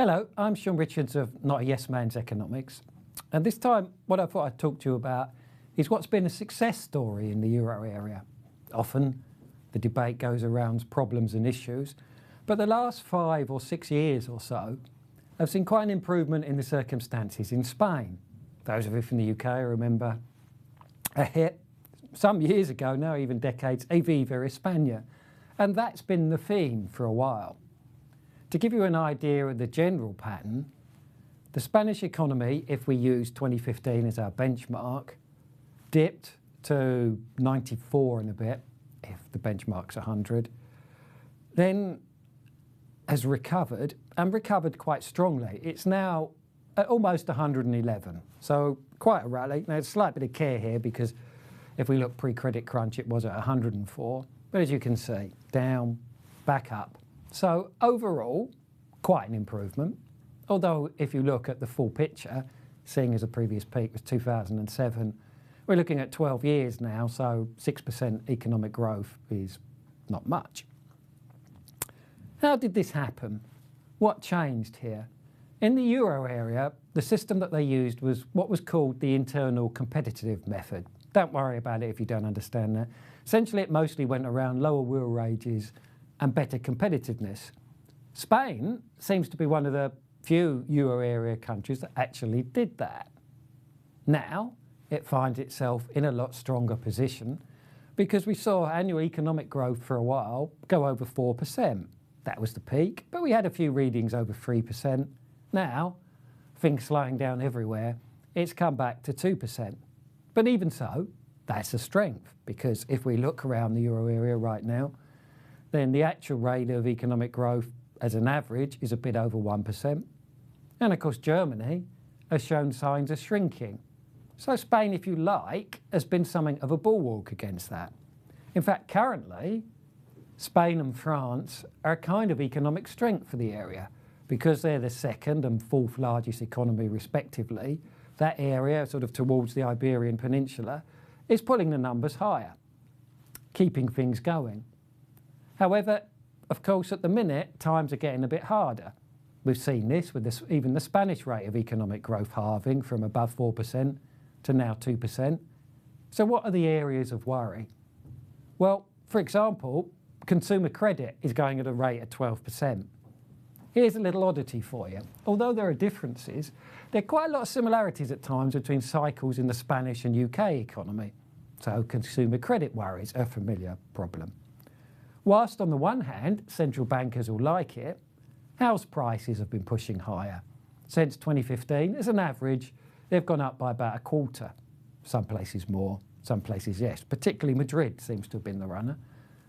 Hello, I'm Sean Richards of Not a Yes Man's Economics. And this time, what I thought I'd talk to you about is what's been a success story in the euro area. Often, the debate goes around problems and issues, but the last 5 or 6 years or so have seen quite an improvement in the circumstances in Spain. Those of you from the UK remember a hit some years ago, now even decades, a Viva España. And that's been the theme for a while. To give you an idea of the general pattern, the Spanish economy, if we use 2015 as our benchmark, dipped to 94 and a bit, if the benchmark's 100, then has recovered, and recovered quite strongly. It's now at almost 111, so quite a rally. Now, there's a slight bit of care here because if we look pre-credit crunch, it was at 104. But as you can see, down, back up. So overall, quite an improvement. Although if you look at the full picture, seeing as the previous peak was 2007, we're looking at 12 years now, so 6% economic growth is not much. How did this happen? What changed here? In the euro area, the system that they used was what was called the internal competitive method. Don't worry about it if you don't understand that. Essentially, it mostly went around lower real wages and better competitiveness. Spain seems to be one of the few euro area countries that actually did that. Now, it finds itself in a lot stronger position because we saw annual economic growth for a while go over 4%. That was the peak, but we had a few readings over 3%. Now, things slowing down everywhere, it's come back to 2%. But even so, that's a strength, because if we look around the euro area right now, then the actual rate of economic growth as an average is a bit over 1%. And of course, Germany has shown signs of shrinking. So Spain, if you like, has been something of a bulwark against that. In fact, currently, Spain and France are a kind of economic strength for the area because they're the second and fourth largest economy respectively. That area, sort of towards the Iberian Peninsula, is pulling the numbers higher, keeping things going. However, of course, at the minute, times are getting a bit harder. We've seen this with even the Spanish rate of economic growth halving from above 4% to now 2%. So what are the areas of worry? Well, for example, consumer credit is going at a rate of 12%. Here's a little oddity for you. Although there are differences, there are quite a lot of similarities at times between cycles in the Spanish and UK economy. So consumer credit worries are a familiar problem. Whilst on the one hand, central bankers will like it, house prices have been pushing higher. Since 2015, as an average, they've gone up by about a quarter. Some places more, some places yes. Particularly Madrid seems to have been the runner.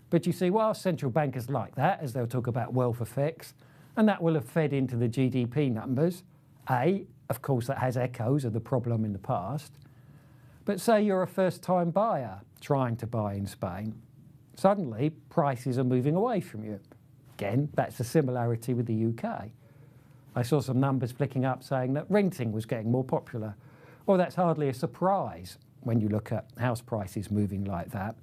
But you see, while central bankers like that, as they'll talk about wealth effects, and that will have fed into the GDP numbers, of course, that has echoes of the problem in the past. But say you're a first-time buyer trying to buy in Spain. Suddenly, prices are moving away from you. Again, that's a similarity with the UK. I saw some numbers flicking up saying that renting was getting more popular. Well, that's hardly a surprise when you look at house prices moving like that.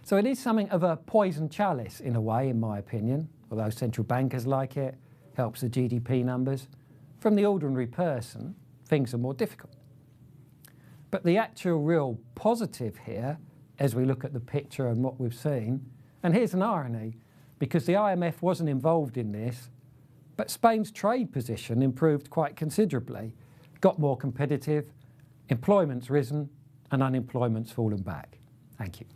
So it is something of a poison chalice in a way, in my opinion, although central bankers like it, helps the GDP numbers. From the ordinary person, things are more difficult. But the actual real positive here, as we look at the picture and what we've seen, and here's an irony, because the IMF wasn't involved in this, but Spain's trade position improved quite considerably, got more competitive, employment's risen, and unemployment's fallen back. Thank you.